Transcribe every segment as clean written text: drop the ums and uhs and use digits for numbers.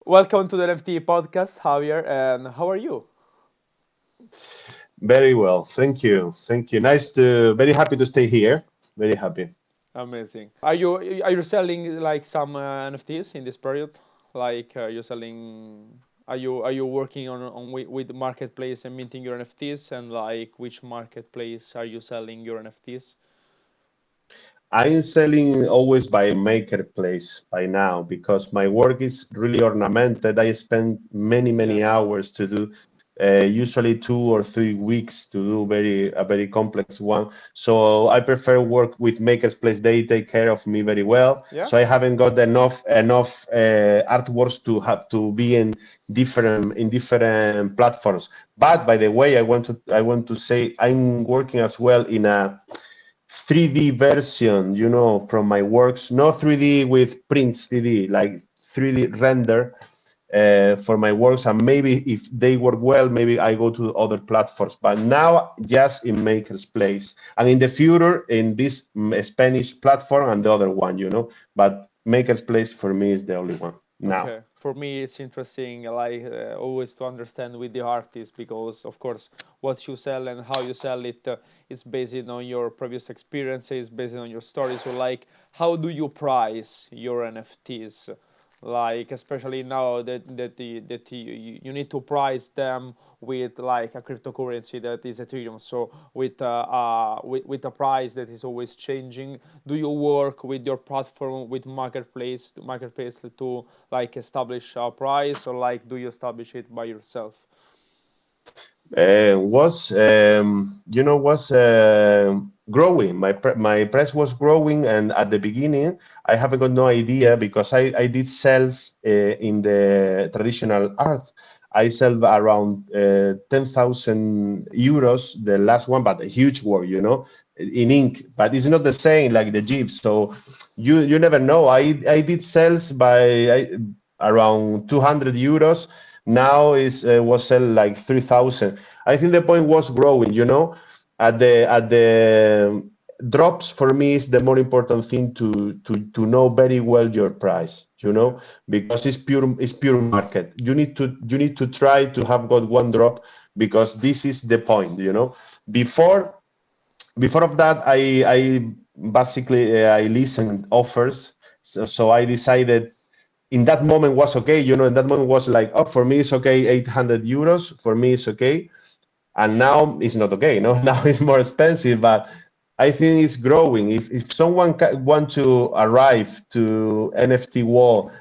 Welcome to the NFT Podcast, Javier. And how are you? Very well. Thank you. Thank you. Very happy to stay here. Very happy. Amazing. Are you selling like some NFTs in this period? Like you're selling? Are you working with the marketplace and minting your NFTs? And like which marketplace are you selling your NFTs? I'm selling always by marketplace by now because my work is really ornamented. I spend many Yeah. hours to do, usually 2 or 3 weeks to do a very complex one. So I prefer work with makers place. They take care of me very well. Yeah. So I haven't got enough artworks to have to be in different platforms. But by the way, I want to say I'm working as well in a 3D version, from my works, not 3D with prints 3D, like 3D render for my works. And maybe if they work well, maybe I go to other platforms. But now, just in Maker's Place, and in the future, in this Spanish platform and the other one, But Maker's Place for me is the only one now. Okay. For me, it's interesting, like always to understand with the artist because, of course, what you sell and how you sell it is based on your previous experiences, based on your story. So, like, how do you price your NFTs? Like, especially now that you need to price them with like a cryptocurrency that is Ethereum. So, with a price that is always changing, do you work with your platform with marketplace to like establish a price, or like do you establish it by yourself? Was growing. My price was growing, and at the beginning, I haven't got no idea because I did sales in the traditional art. I sell around 10,000 euros, the last one, but a huge work, in ink. But it's not the same like the GIF. So you never know. I did sales around 200 euros. Now is was sell like 3,000. I think the point was growing. At the drops for me is the more important thing to know very well your price. Okay. Because it's pure market. You need to try to have got one drop because this is the point. Before before of that, I basically I listened offers. So I decided in that moment was okay. In that moment was like, oh, for me it's okay, 800 euros. For me it's okay. And now it's not okay. No, now it's more expensive, but I think it's growing. If someone want to arrive to NFT wall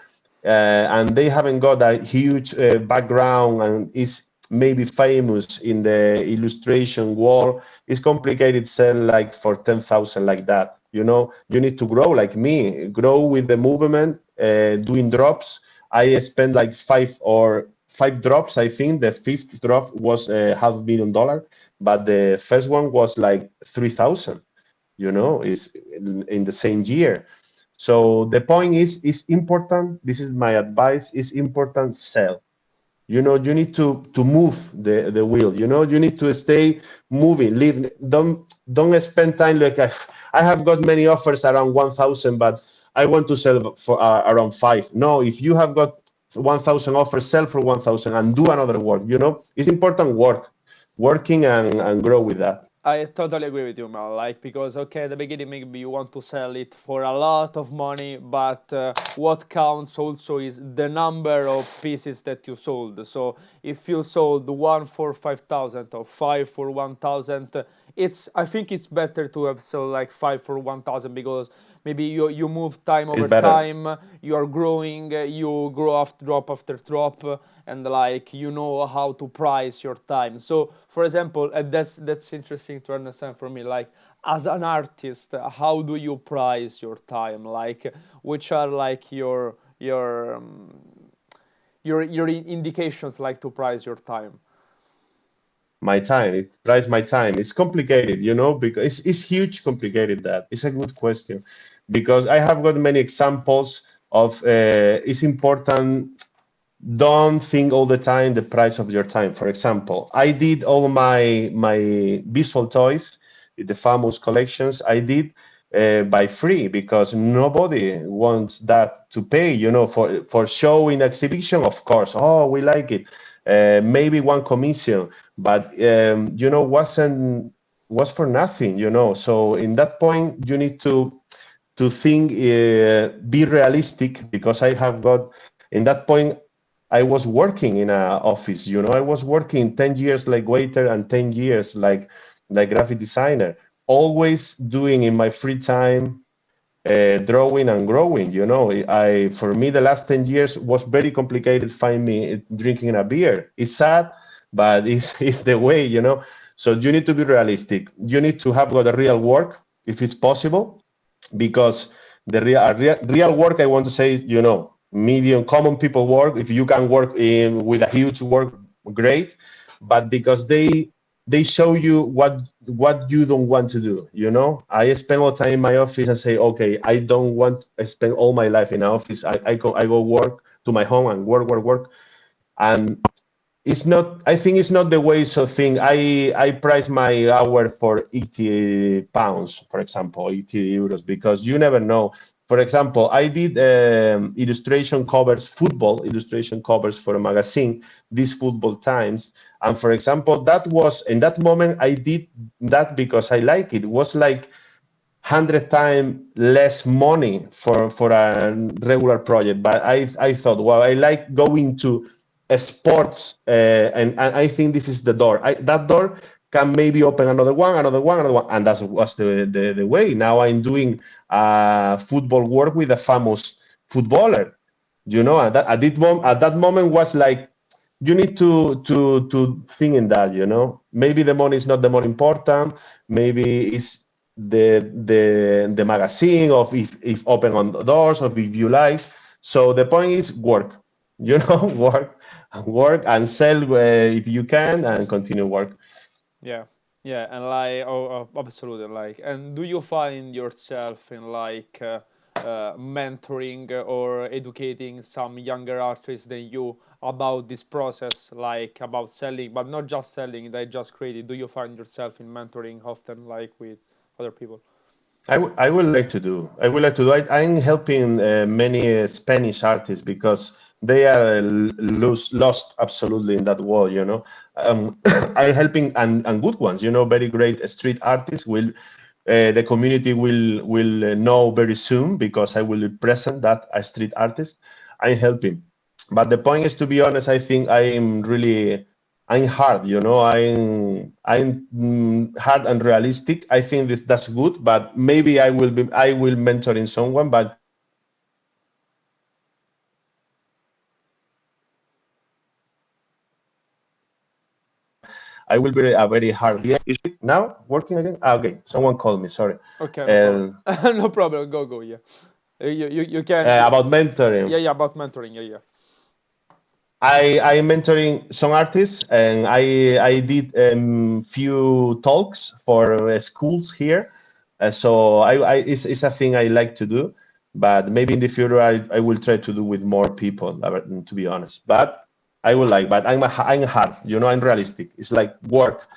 and they haven't got a huge background and is maybe famous in the illustration world, it's complicated sell like for 10,000 like that. You need to grow like me, grow with the movement, doing drops. I spent like five drops. I think the fifth drop was $500,000, but the first one was like 3,000. Is in the same year. So the point is, it's important. This is my advice. It's important sell. You need to move the wheel. You need to stay moving. Live. Don't spend time like I have got many offers around 1,000, but I want to sell for around five. No, if you have got 1,000 offers, sell for 1,000 and do another work. It's important working and grow with that. I totally agree with you, Mel. Like, because okay, at the beginning maybe you want to sell it for a lot of money, but what counts also is the number of pieces that you sold. So if you sold one for 5,000 or five for 1,000, I think it's better to have sold like five for 1,000 because maybe you move time It's over better. time, you are growing, you grow after drop, and like you know how to price your time. So for example, and that's interesting to understand for me, like as an artist, how do you price your time? Like which are like your indications like to price your time? My time, price my time. It's complicated, because it's huge complicated. That it's a good question because I have got many examples of it's important. Don't think all the time the price of your time. For example, I did all my visual toys, the famous collections. I did. by free, because nobody wants that to pay, for showing exhibition. Of course, oh, we like it, maybe one commission, but was for nothing, so in that point you need to think, be realistic, because I have got, in that point, I was working in an office, I was working 10 years like waiter and 10 years like graphic designer, always doing in my free time, drawing and growing. For me, the last 10 years was very complicated. Find me drinking a beer. It's sad, but it's the way. So you need to be realistic. You need to have got a real work if it's possible, because the real work, I want to say, medium common people work. If you can work with a huge work, great, but because they show you what you don't want to do. I spend all time in my office and say, okay, I don't want to spend all my life in an office. I go work to my home and work, and it's not, I think it's not the way. So thing, I price my hour for 80 pounds, for example, 80 euros, because you never know. For example, I did football illustration covers for a magazine, these Football Times. And for example, that was, in that moment, I did that because I like it. It was like 100 times less money for a regular project. But I thought, well, I like going to sports, and I think this is the door. That door can maybe open another one, and that was the way. Now I'm doing football work with a famous footballer. At that moment was like, you need to think in that. Maybe the money is not the more important. Maybe it's the magazine, of if open on the doors, of if you like. So the point is work. Work and sell if you can, and continue work. Yeah, yeah, and like, absolutely, like, and do you find yourself in like mentoring or educating some younger artists than you about this process, like about selling, but not just selling, they just created? Do you find yourself in mentoring often, like with other people? I would like to do. I would like to do. I'm helping many Spanish artists, because they are lost absolutely in that world. I'm helping, and good ones. Very great street artists. The community will know very soon, because I will be present that a street artist. I'm helping, but the point is, to be honest, I think I'm hard. I'm hard and realistic. I think that's good, but maybe I will mentor in someone, but I will be a very hard. Yeah, is it now working again? Okay, someone called me. Sorry. Okay, no problem. No problem. Go. Yeah, you can. About mentoring. Yeah, about mentoring. Yeah. I mentoring some artists, and I did few talks for schools here. So it's a thing I like to do, but maybe in the future I will try to do with more people, to be honest. But I will like, but I'm hard, I'm realistic. It's like work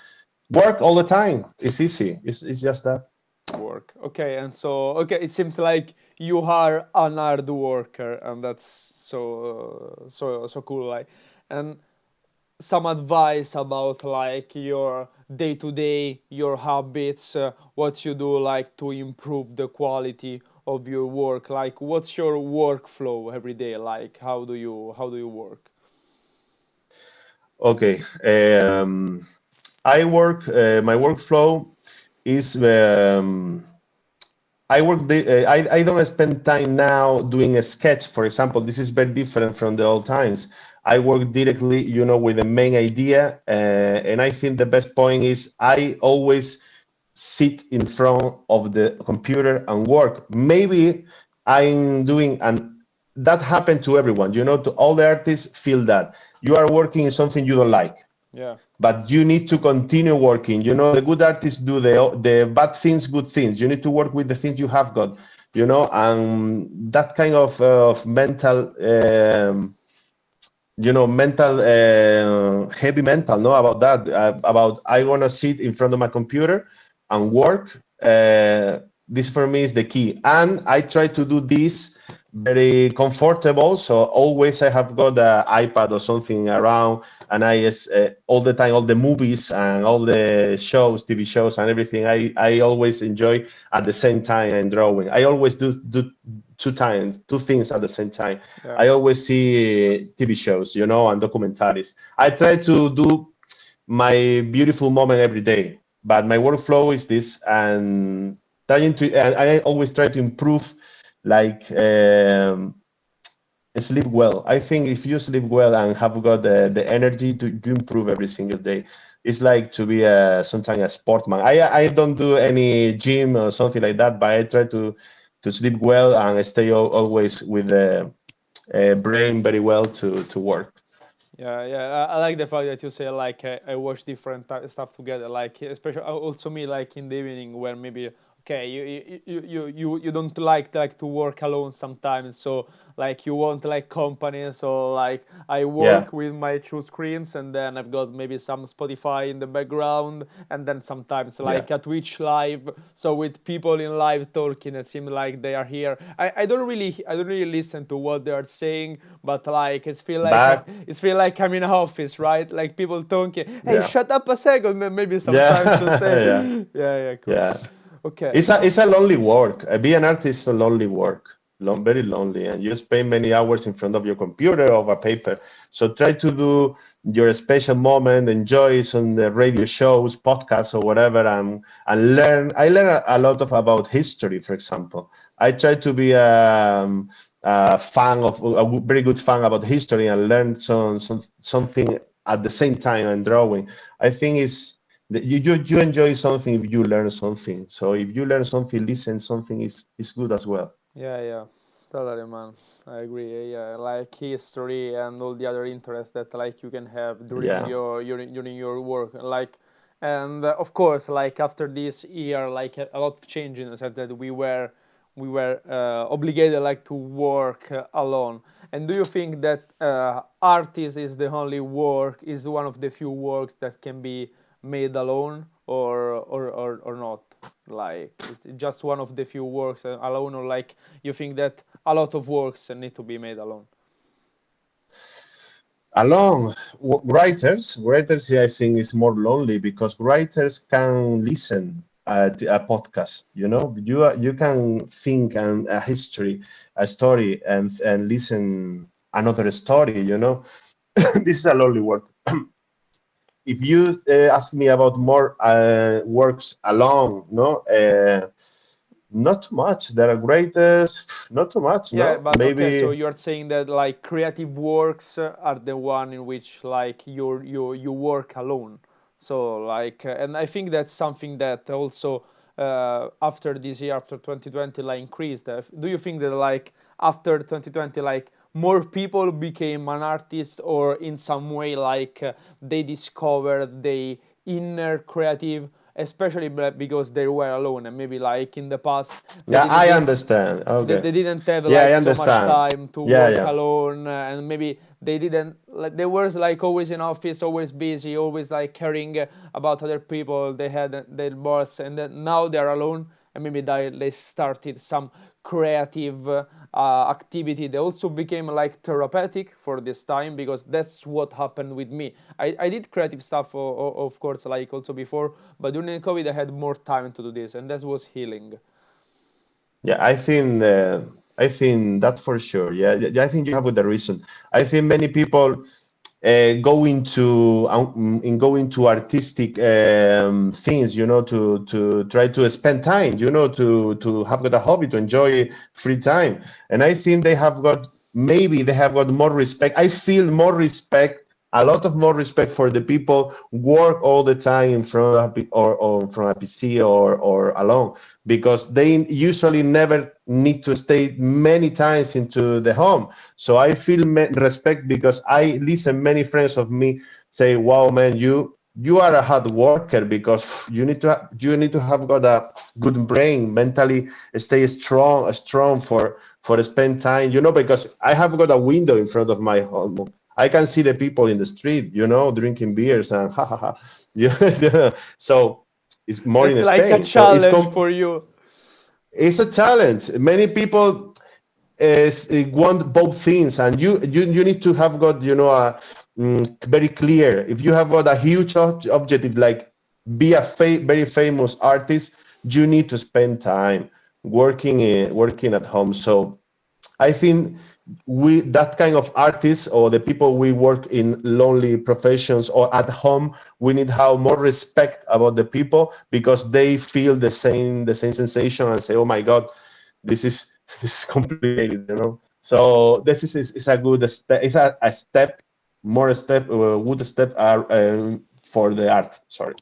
all the time. It's easy. It's just that. Work. Okay, and so it seems like you are an hard worker, and that's so cool. Like, and some advice about like your day to day, your habits, what you do like to improve the quality of your work. Like, what's your workflow every day? Like, how do you work? Okay. I work. My workflow is. I don't spend time now doing a sketch, for example. This is very different from the old times. I work directly, with the main idea, and I think the best point is I always sit in front of the computer and work. Maybe I'm doing, and that happened to everyone. To all the artists feel that you are working in something you don't like, Yeah. but you need to continue working. The good artists do the bad things, good things. You need to work with the things you have got, and that kind of mental, heavy mental, no, about that, about I want to sit in front of my computer and work. This for me is the key, and I try to do this very comfortable. So always I have got an iPad or something around, and all the time, all the movies and all the shows, TV shows and everything, I always enjoy at the same time and drawing. I always do two things at the same time. Yeah. I always see TV shows, and documentaries. I try to do my beautiful moment every day, but my workflow is this, and I always try to improve, like, sleep well. I think if you sleep well and have got the energy to improve every single day, it's like to be sometimes a sportman. I don't do any gym or something like that, but I try to sleep well and stay always with the brain very well to work. Yeah, yeah, I like the fact that you say like I watch different stuff together. Like especially also me, like in the evening when maybe okay, you don't like to work alone sometimes. So like you want like company. So like I Yeah, work with my two screens, and then I've got maybe some Spotify in the background, and then sometimes yeah. like a Twitch live. So with people in live talking, it seems like they are here. I don't really listen to what they are saying, but like But it's feel like I'm in an office, right? Like people talking. Hey, yeah, shut up a second. Then maybe sometimes you yeah, say, yeah, yeah, yeah, cool. yeah. Okay. It's a lonely work. Being an artist is a lonely work, very lonely, and you spend many hours in front of your computer or a paper. So try to do your special moment, enjoy some radio shows, podcasts, or whatever, and learn. I learn a lot about history, for example. I try to be a fan of a very good fan about history and learn something at the same time and drawing. I think you enjoy something if you learn something. So if you learn something, listen something is good as well. Yeah, yeah, totally, man. I agree. Yeah, like history and all the other interests that like you can have during Yeah. your work. Like, and of course, like after this year, like a lot of change in the sense that we were obligated like to work alone. And do you think that artist is the only work, is one of the few works that can be made alone, or not? Like it's just one of the few works alone, or like you think that a lot of works need to be made alone? Along writers, yeah, I think is more lonely because writers can listen to a podcast. You can think and a history, a story, and listen another story. This is a lonely work. If you ask me about more works alone, no, not too much. There are writers, not too much, Yeah, no. but okay, so Maybe, you're saying that like creative works are the one in which like you work alone. So like, and I think that's something that also after this year, after 2020, like increased. Do you think that like after 2020, like more people became an artist, or in some way like they discovered the inner creative, especially because they were alone, and maybe like in the past they yeah, didn't I they, understand. they, Okay. they didn't have Yeah, I like so much understand. time to Yeah, work yeah. alone, and maybe they didn't like they were like always in office, always busy, always like caring about other people. They had their boss, and then now they're alone, and maybe they started some creative activity. They also became like therapeutic for this time, because that's what happened with me. I did creative stuff, of course, like also before, but during COVID I had more time to do this, and that was healing. Yeah, I think that for sure. Yeah, I think you have with the reason. I think many people go into artistic things, to try to spend time, to have got a hobby, to enjoy free time. And I think maybe they have got more respect. I feel more respect, a lot of more respect for the people work all the time in front of or from a PC or alone, because they usually never need to stay many times into the home. So I feel respect, because I listen many friends of me say, "Wow, man, you are a hard worker, because you need to have got a good brain, mentally stay strong for spend time, because I have got a window in front of my home. I can see the people in the street, drinking beers and ha ha ha. So it's more That's in like a Spain. So challenge for you. It's a challenge. Many people want both things, and you need to have got very clear. If you have got a huge objective like be a very famous artist, you need to spend time working at home. So I think we that kind of artists or the people we work in lonely professions or at home, we need to have more respect about the people because they feel the same sensation and say, oh my god, this is this is complicated. So this is a good step. It's a step, more step, good step for the art. Sorry.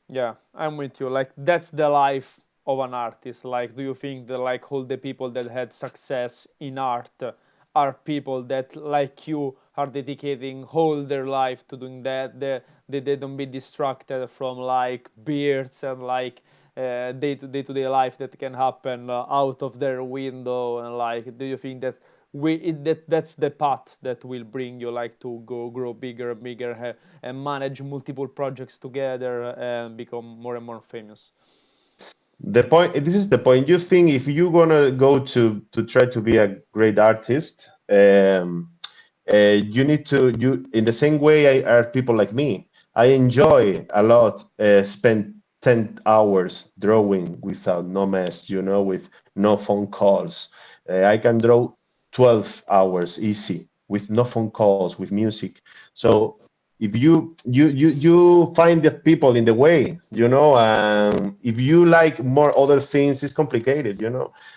Yeah, I'm with you. Like that's the life of an artist. Like, do you think that like all the people that had success in art are people that like you are dedicating all their life to doing that? They don't be distracted from like beards and like day to day life that can happen out of their window and like. Do you think that that's the path that will bring you like to go grow bigger and bigger and manage multiple projects together and become more and more famous? The point. This is the point. You think if you're gonna go to try to be a great artist, you need to you in the same way are people like me. I enjoy a lot. Spend 10 hours drawing without no mess. With no phone calls. I can draw 12 hours easy with no phone calls with music. So if you find the people in the way, if you like more other things, it's complicated.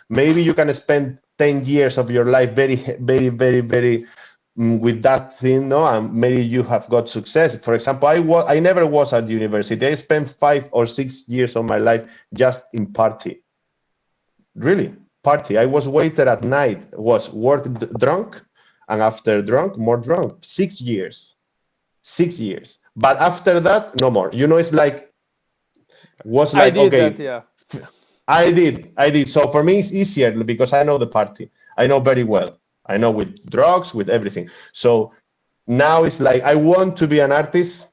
Maybe you can spend 10 years of your life very very very very with that thing, no, and maybe you have got success. For example, I never was at university. I spent 5 or 6 years of my life just in party, really party. I was waiter at night, was work drunk, and after drunk more drunk. 6 years, 6 years. But after that, no more. It's like was I like did that, okay, yeah. I did. So for me, it's easier because I know the party. I know very well. I know with drugs, with everything. So now it's like I want to be an artist.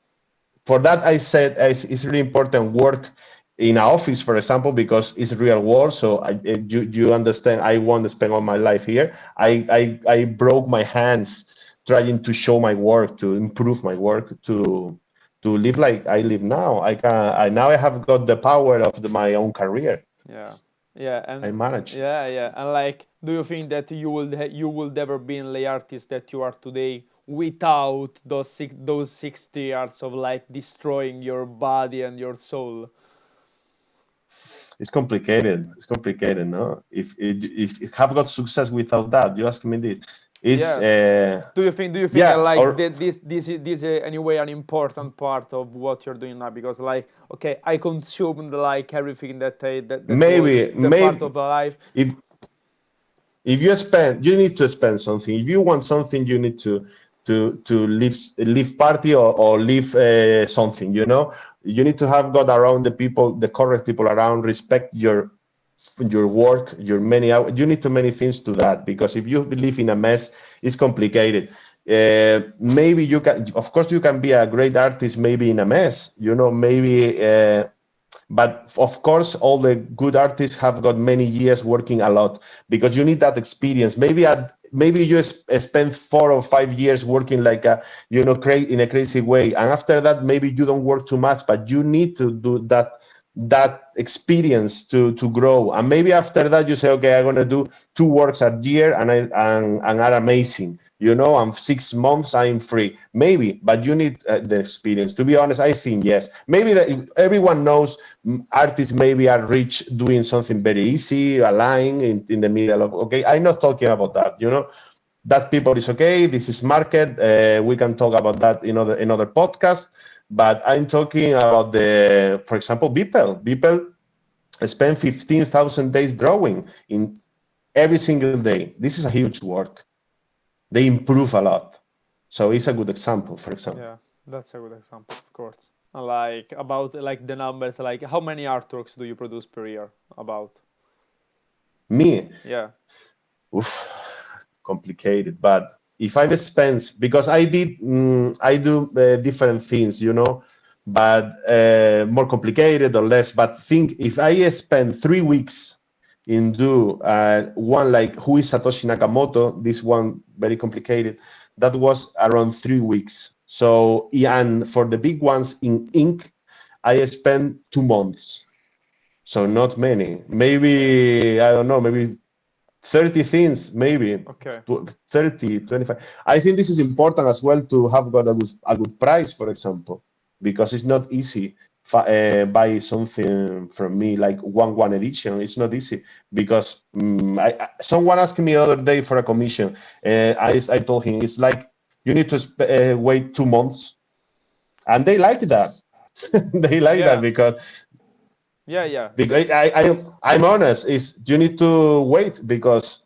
For that, I said it's really important work in an office, for example, because it's real world. So you understand. I want to spend all my life here. I broke my hands trying to show my work, to improve my work, to live like I live now. Now I have got the power of my own career. Yeah, yeah, I and manage. yeah, and like, do you think that you will never be in the artist that you are today without those 60 years of like destroying your body and your soul? It's complicated. It's complicated, no? If you have got success without that, you ask me this. Is Yeah. Do you think yeah, like or this is anyway an important part of what you're doing now? Because like, okay, I consumed like everything that was the part maybe of the life. if you need to spend something. If you want something, you need to live party or live something. You need to have got around the correct people around, respect your work, your many hours. You need to many things to that, because if you live in a mess, it's complicated. Maybe you can, of course, you can be a great artist, maybe in a mess. Maybe. But of course, all the good artists have got many years working a lot, because you need that experience. Maybe you spend 4 or 5 years working like in a crazy way, and after that, maybe you don't work too much, but you need to do that experience to grow. And maybe after that, you say, okay, I'm gonna do 2 works a year, and are amazing. And 6 months I'm free, maybe. But you need the experience. To be honest, I think yes. Maybe that everyone knows artists maybe are rich doing something very easy, a line in the middle of. Okay, I'm not talking about that. That people is okay. This is market. We can talk about that in other podcast. But I'm talking about for example, people. People spend 15,000 days drawing in every single day. This is a huge work. They improve a lot. So it's a good example, for example. Yeah, that's a good example, of course. And like about like the numbers, like how many artworks do you produce per year? About. Me, Yeah. oof, complicated. But if I spend, because I do different things. but more complicated or less. But think if I spend 3 weeks in do one like who is Satoshi Nakamoto, this one very complicated, that was around 3 weeks. So and for the big ones in ink, I spent 2 months. So not many. Yeah. Maybe I don't know. Maybe 30 things, maybe Okay. 30, 25. I think this is important as well to have got a good price, for example, because it's not easy buy something from me like one edition. It's not easy because someone asked me the other day for a commission. I told him it's like you need to wait 2 months, and they like that. They like that Yeah. because Yeah. Yeah. because I'm honest. Is you need to wait because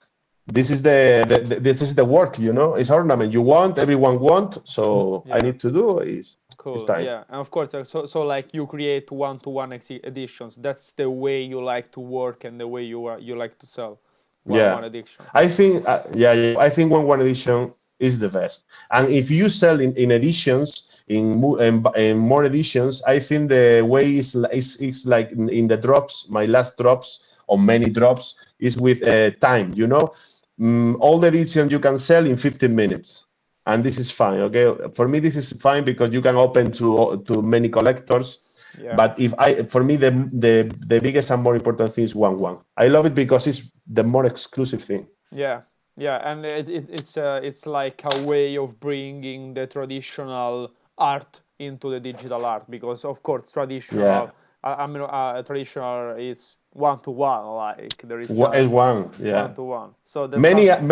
this is this is the work. It's ornament. You want everyone want. So I Yeah. need to do is Cool. time. Yeah. And of course, so like you create one-to-one editions. That's the way you like to work and the way you like to sell one Yeah, edition. I think yeah. I think one edition is the best. And if you sell in editions in more editions, I think the way is like in the drops. My last drops or many drops is with time. All the editions you can sell in 15 minutes. And this is fine, okay? For me, this is fine because you can open to many collectors. Yeah. But for me, the biggest and more important thing is one. I love it because it's the more exclusive thing. Yeah, yeah, and it's like a way of bringing the traditional art into the digital art because of course Yeah, traditional it's one to one, like there is just one. one Yeah, to one. So that's many something.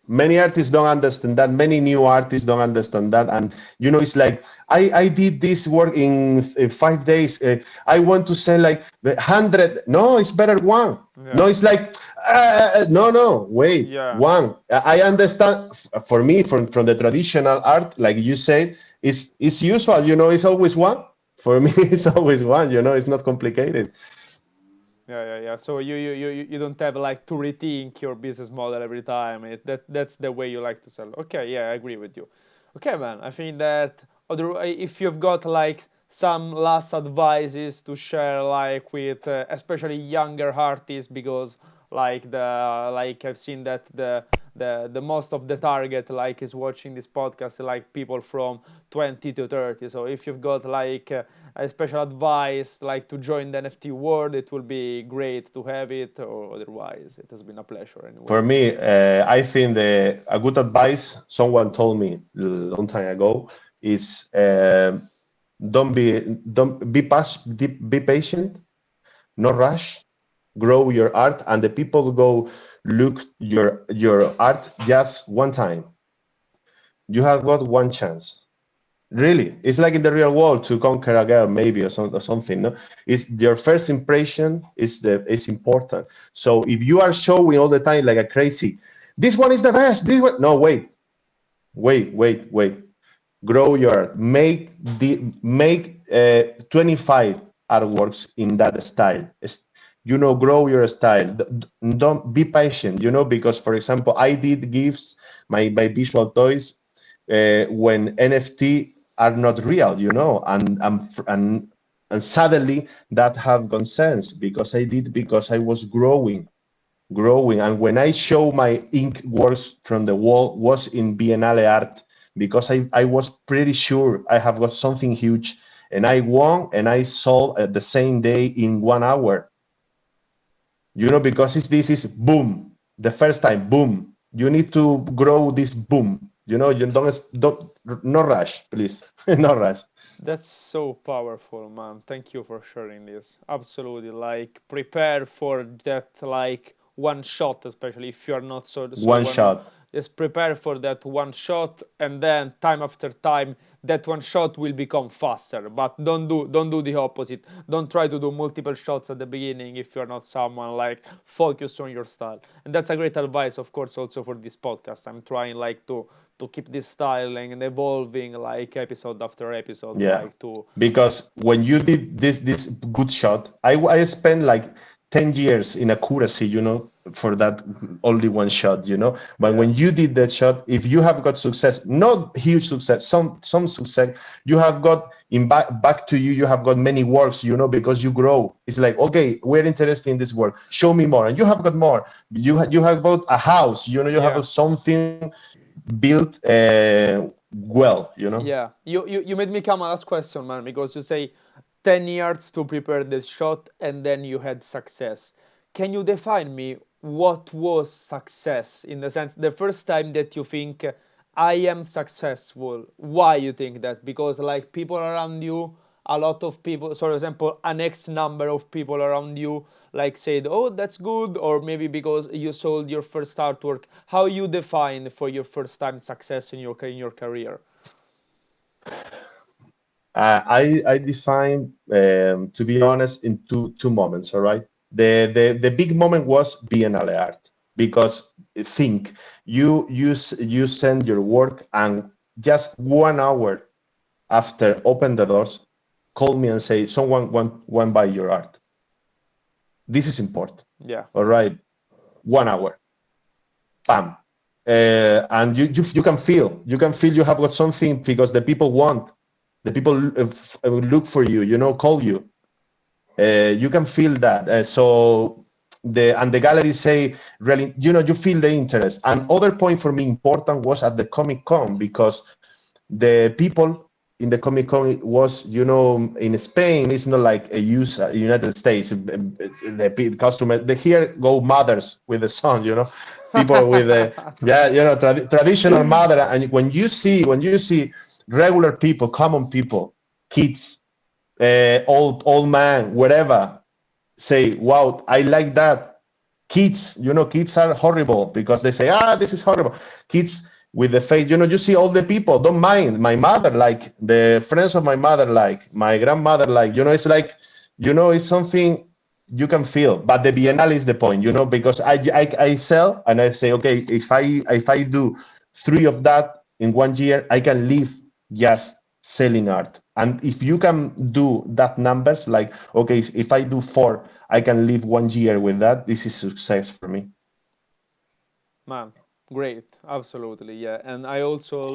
many artists don't understand that. Many new artists don't understand that, and it's like I did this work in 5 days. I want to sell like 100. No, it's better one. No, Yeah, it's like no, wait, yeah, one. I understand. For me, from the traditional art, like you say, it's usual. It's always one. For me, it's always one. It's not complicated. yeah. So you don't have like to rethink your business model every time. That's the way you like to sell. Okay, yeah, I agree with you. Okay, man. I think that if you've got like some last advices to share, like with especially younger artists, because like I've seen that the most of the target like is watching this podcast like people from 20 to 30. So if you've got like a special advice like to join the NFT world, it will be great to have it. Or otherwise, it has been a pleasure For anyway. me, I think a good advice someone told me a long time ago is don't be patient, no rush, grow your art, and the people go look your art just one time. You have got one chance. Really, it's like in the real world to conquer a girl, maybe or something. No, it's your first impression is important. So if you are showing all the time like a crazy, this one is the best. This one, no, wait. Grow your art. Make 25 artworks in that style. Grow your style. Don't be patient. Because for example, I did gifts my visual toys when NFT are not real, and suddenly that have gone sense because I was growing, and when I show my ink works from the wall was in Biennale art because I was pretty sure I have got something huge, and I won and I sold at the same day in 1 hour. Because this is boom, the first time, boom. You need to grow this boom. You don't no rush, please, no rush. That's so powerful, man. Thank you for sharing this. Absolutely. Like prepare for that like one shot, especially if you're not so One well known. shot. Just prepare for that one shot and then time after time that one shot will become faster. But don't do the opposite. Don't try to do multiple shots at the beginning if you're not someone like focus on your style. And that's a great advice, of course, also for this podcast. I'm trying like to keep this styling and evolving like episode after episode Yeah, like to because when you did this good shot, I spent like 10 years in accuracy, for that only one shot, But Yeah. when you did that shot, if you have got success, not huge success, some success, you have got back to you, you have got many works, because you grow. It's like, okay, we're interested in this work. Show me more. And you have got more. You have got a house, you Yeah. have something built well, Yeah. You made me come a last question, man, because you say 10 years to prepare the shot and then you had success. Can you define me what was success, in the sense the first time that you think I am successful? Why you think that? Because like people around you, a lot of people, so for example, an X number of people around you like said, oh, that's good, or maybe because you sold your first artwork. How you define for your first time success in your career? I define, to be honest, in two moments. All right, the big moment was Biennale art, because think you send your work, and just 1 hour after open the doors, call me and say someone want buy your art. This is important. Yeah. All right, 1 hour, bam, and you can feel you have got something, because the people want. The people look for you, call you. You can feel that. So the gallery say, really, you feel the interest. And other point for me important was at the Comic Con, because the people in the Comic Con was, in Spain, it's not like a United States. The customer, here go mothers with the son, people with the, yeah, traditional mother. And when you see regular people, common people, kids, old man, whatever, say, wow, I like that. Kids are horrible, because they say, this is horrible. Kids with the face, you see all the people don't mind. My mother, like the friends of my mother, like my grandmother, like, it's like, it's something you can feel. But the Biennale is the point, because I sell, and I say, okay, if I do 3 of that in 1 year, I can live just selling art. And if you can do that numbers, like, okay, if I do 4, I can live 1 year with that. This is success for me. Man, great, absolutely, yeah. And I also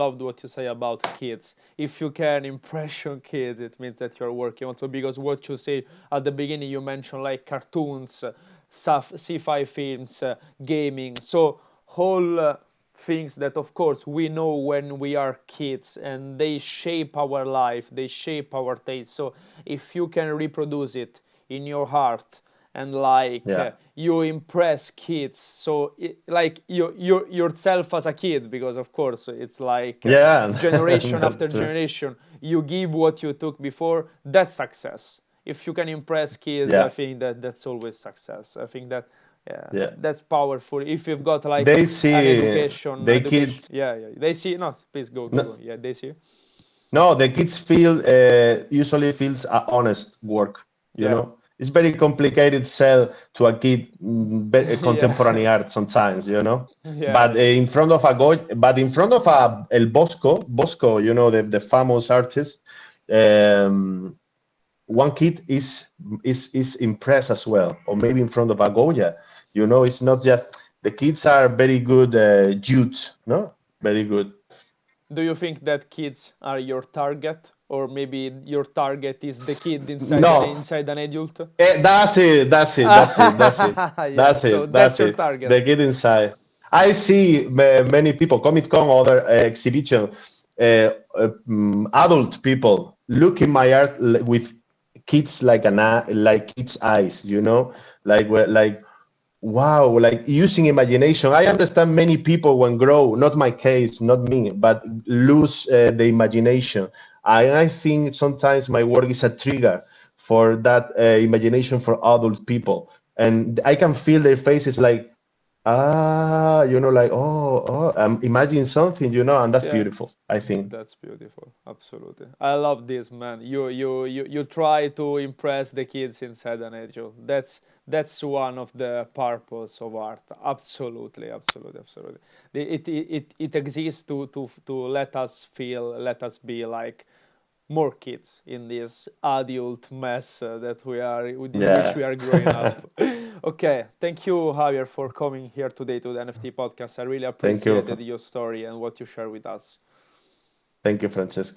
loved what you say about kids. If you can impression kids, it means that you're working also, because what you say at the beginning, you mentioned like cartoons, sci-fi films, gaming. So whole things that, of course, we know when we are kids, and they shape our life, they shape our taste. So if you can reproduce it in your heart, and like Yeah. you impress kids, so like you yourself as a kid, because of course it's like Yeah. generation after That's true. generation you give what you took before. That's success. If you can impress kids, I Yeah. think that that's always success. I think that, yeah, Yeah. that's powerful. If you've got like They an see the education, kids. yeah, yeah, they see. No, please go, No, yeah, they see. no, the kids feel, usually feels a honest work. Yeah. It's very complicated sell to a kid, contemporary Yeah. art sometimes. Yeah, But yeah, in front of a El Bosco, the famous artist, um, one kid is impressed as well, or maybe in front of a Goya. It's not just the kids are very good, youth, no, very good. do you think that kids are your target, or maybe your target is the kid No, inside an adult? that's it. That's it. That's it. That's it. Yeah, That's so it. that's That's your it. target. The kid inside. I see many people, Comic Con, other exhibition, adult people look in my art with kids like kids' eyes. Like wow, like using imagination. I understand many people when grow, not my case, not me, but lose the imagination. I think sometimes my work is a trigger for that imagination for adult people. And I can feel their faces like, like, I'm imagining something, and that's Yeah. beautiful, I think. That's beautiful. Absolutely. I love this, man. You try to impress the kids inside an angel. That's one of the purpose of art. Absolutely, absolutely, absolutely. It exists to let us feel, let us be like more kids in this adult mess that we are in which Yeah. we are growing up. Okay, thank you, Javier, for coming here today to the NFT podcast. I really Thank you. appreciated your story and what you share with us. Thank you, Francesco.